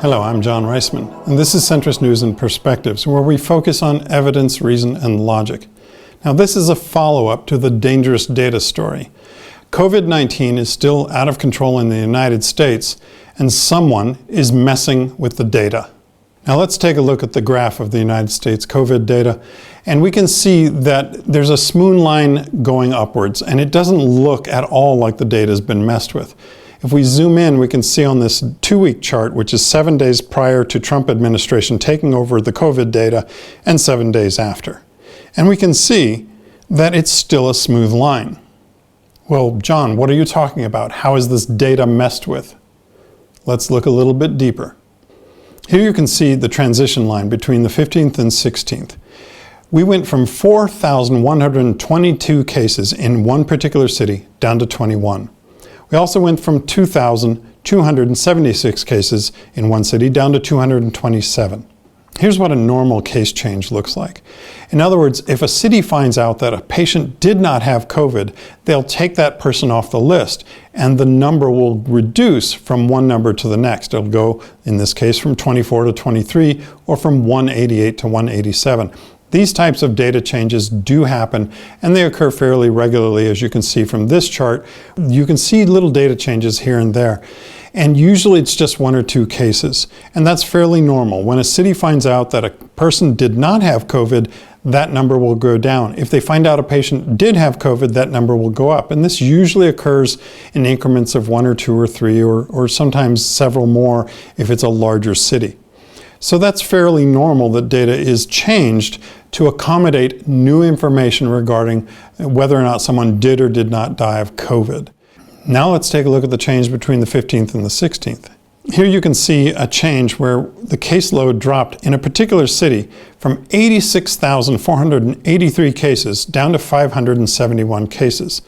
Hello, I'm John Reisman, and this is Centrist News and Perspectives, where we focus on evidence, reason, and logic. Now, this is a follow-up to the dangerous data story. COVID-19 is still out of control in the United States, and someone is messing with the data. Now, let's take a look at the graph of the United States COVID data, and we can see that there's a smooth line going upwards, and it doesn't look at all like the data has been messed with. If we zoom in, we can see on this 2-week chart, which is 7 days prior to Trump administration taking over the COVID data and 7 days after. And we can see that it's still a smooth line. Well, John, what are you talking about? How is this data messed with? Let's look a little bit deeper. Here you can see the transition line between the 15th and 16th. We went from 4,122 cases in one particular city down to 21. We also went from 2,276 cases in one city down to 227. Here's what a normal case change looks like. In other words, if a city finds out that a patient did not have COVID, they'll take that person off the list, and the number will reduce from one number to the next. It'll go, in this case, from 24 to 23, or from 188 to 187. These types of data changes do happen, and they occur fairly regularly, as you can see from this chart. You can see little data changes here and there. And usually it's just 1 or 2 cases. And that's fairly normal. When a city finds out that a person did not have COVID, that number will go down. If they find out a patient did have COVID, that number will go up. And this usually occurs in increments of 1 or 2 or 3, or sometimes several more if it's a larger city. So that's fairly normal that data is changed to accommodate new information regarding whether or not someone did or did not die of COVID. Now let's take a look at the change between the 15th and the 16th. Here you can see a change where the caseload dropped in a particular city from 86,483 cases down to 571 cases.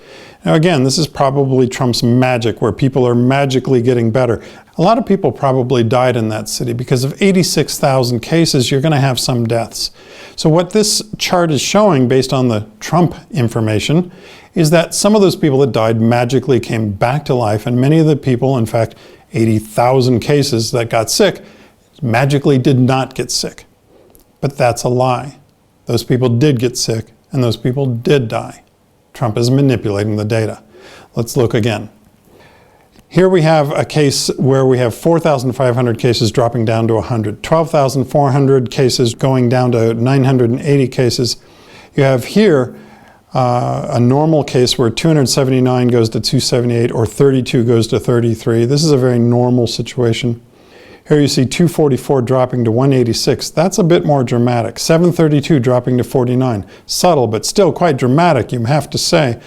Now again, this is probably Trump's magic, where people are magically getting better. A lot of people probably died in that city because of 86,000 cases, you're going to have some deaths. So what this chart is showing, based on the Trump information, is that some of those people that died magically came back to life, and many of the people, in fact, 80,000 cases that got sick, magically did not get sick. But that's a lie. Those people did get sick, and those people did die. Trump is manipulating the data. Let's look again. Here we have a case where we have 4,500 cases dropping down to 100, 12,400 cases going down to 980 cases. You have here a normal case where 279 goes to 278 or 32 goes to 33. This is a very normal situation. Here you see 244 dropping to 186. That's a bit more dramatic. 732 dropping to 49. Subtle, but still quite dramatic, you have to say.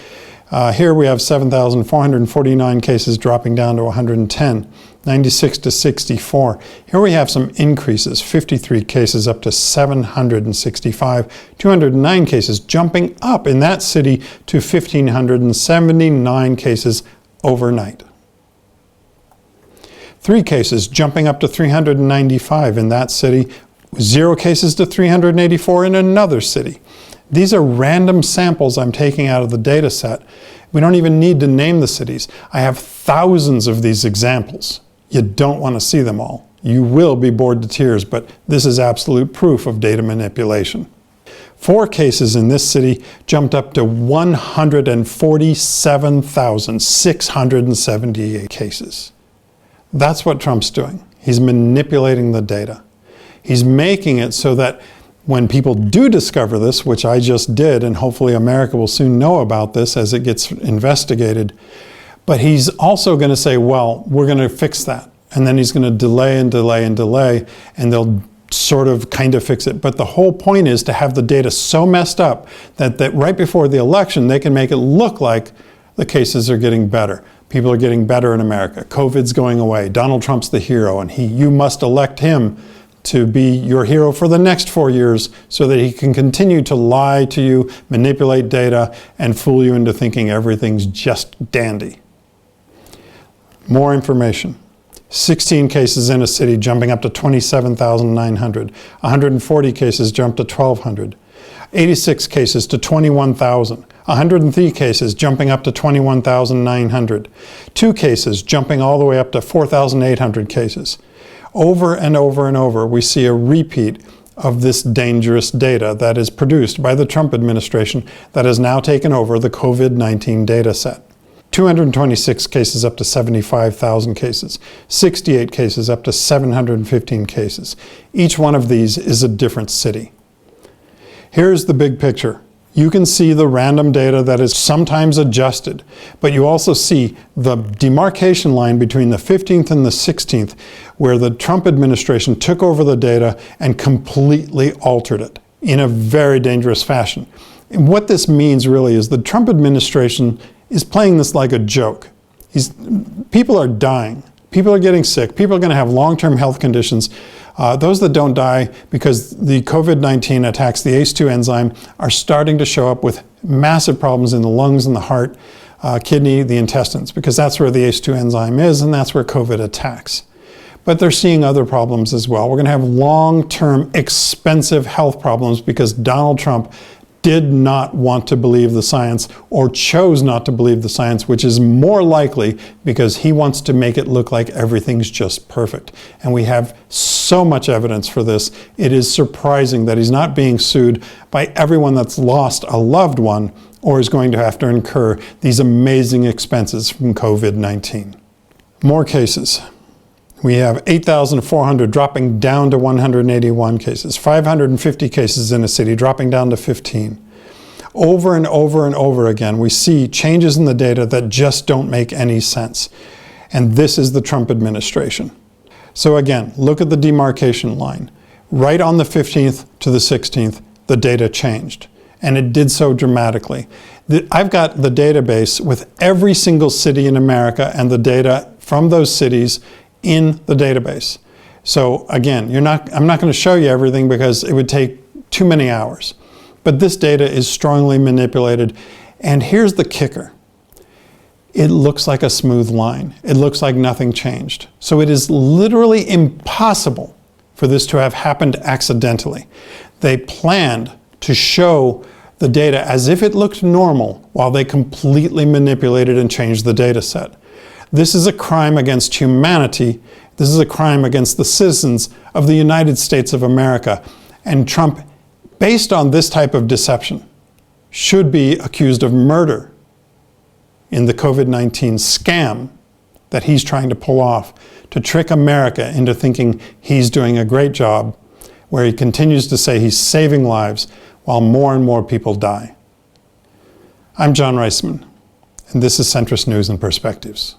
Here we have 7,449 cases dropping down to 110. 96 to 64. Here we have some increases, 53 cases up to 765, 209 cases jumping up in that city to 1,579 cases overnight. 3 cases jumping up to 395 in that city, 0 cases to 384 in another city. These are random samples I'm taking out of the data set. We don't even need to name the cities. I have thousands of these examples. You don't want to see them all. You will be bored to tears, but this is absolute proof of data manipulation. 4 cases in this city jumped up to 147,678 cases. That's what Trump's doing. He's manipulating the data. He's making it so that when people do discover this, which I just did, and hopefully America will soon know about this as it gets investigated, but he's also going to say, well, we're going to fix that. And then he's going to delay and delay and delay, and they'll sort of kind of fix it. But the whole point is to have the data so messed up that right before the election, they can make it look like the cases are getting better. People are getting better in America. COVID's going away. Donald Trump's the hero, and you must elect him to be your hero for the next 4 years so that he can continue to lie to you, manipulate data, and fool you into thinking everything's just dandy. More information. 16 cases in a city jumping up to 27,900. 140 cases jumped to 1,200. 86 cases to 21,000. 103 cases jumping up to 21,900. 2 cases jumping all the way up to 4,800 cases. Over and over and over, we see a repeat of this dangerous data that is produced by the Trump administration that has now taken over the COVID-19 data set. 226 cases up to 75,000 cases, 68 cases up to 715 cases. Each one of these is a different city. Here's the big picture. You can see the random data that is sometimes adjusted, but you also see the demarcation line between the 15th and the 16th, where the Trump administration took over the data and completely altered it in a very dangerous fashion. And what this means really is the Trump administration is playing this like a joke. People are dying. People are getting sick. People are going to have long-term health conditions. Those that don't die because the COVID-19 attacks the ACE2 enzyme are starting to show up with massive problems in the lungs and the heart, kidney, the intestines, because that's where the ACE2 enzyme is and that's where COVID attacks. But they're seeing other problems as well. We're going to have long-term expensive health problems because Donald Trump did not want to believe the science or chose not to believe the science, which is more likely because he wants to make it look like everything's just perfect. And we have so much evidence for this. It is surprising that he's not being sued by everyone that's lost a loved one or is going to have to incur these amazing expenses from COVID-19. More cases. We have 8,400 dropping down to 181 cases, 550 cases in a city dropping down to 15. Over and over and over again, we see changes in the data that just don't make any sense. And this is the Trump administration. So again, look at the demarcation line. Right on the 15th to the 16th, the data changed. And it did so dramatically. I've got the database with every single city in America and the data from those cities in the database. So again, I'm not going to show you everything because it would take too many hours. But this data is strongly manipulated. And here's the kicker. It looks like a smooth line. It looks like nothing changed. So it is literally impossible for this to have happened accidentally. They planned to show the data as if it looked normal while they completely manipulated and changed the data set. This is a crime against humanity. This is a crime against the citizens of the United States of America. And Trump, based on this type of deception, should be accused of murder in the COVID-19 scam that he's trying to pull off to trick America into thinking he's doing a great job, where he continues to say he's saving lives while more and more people die. I'm John Reisman, and this is Centrist News and Perspectives.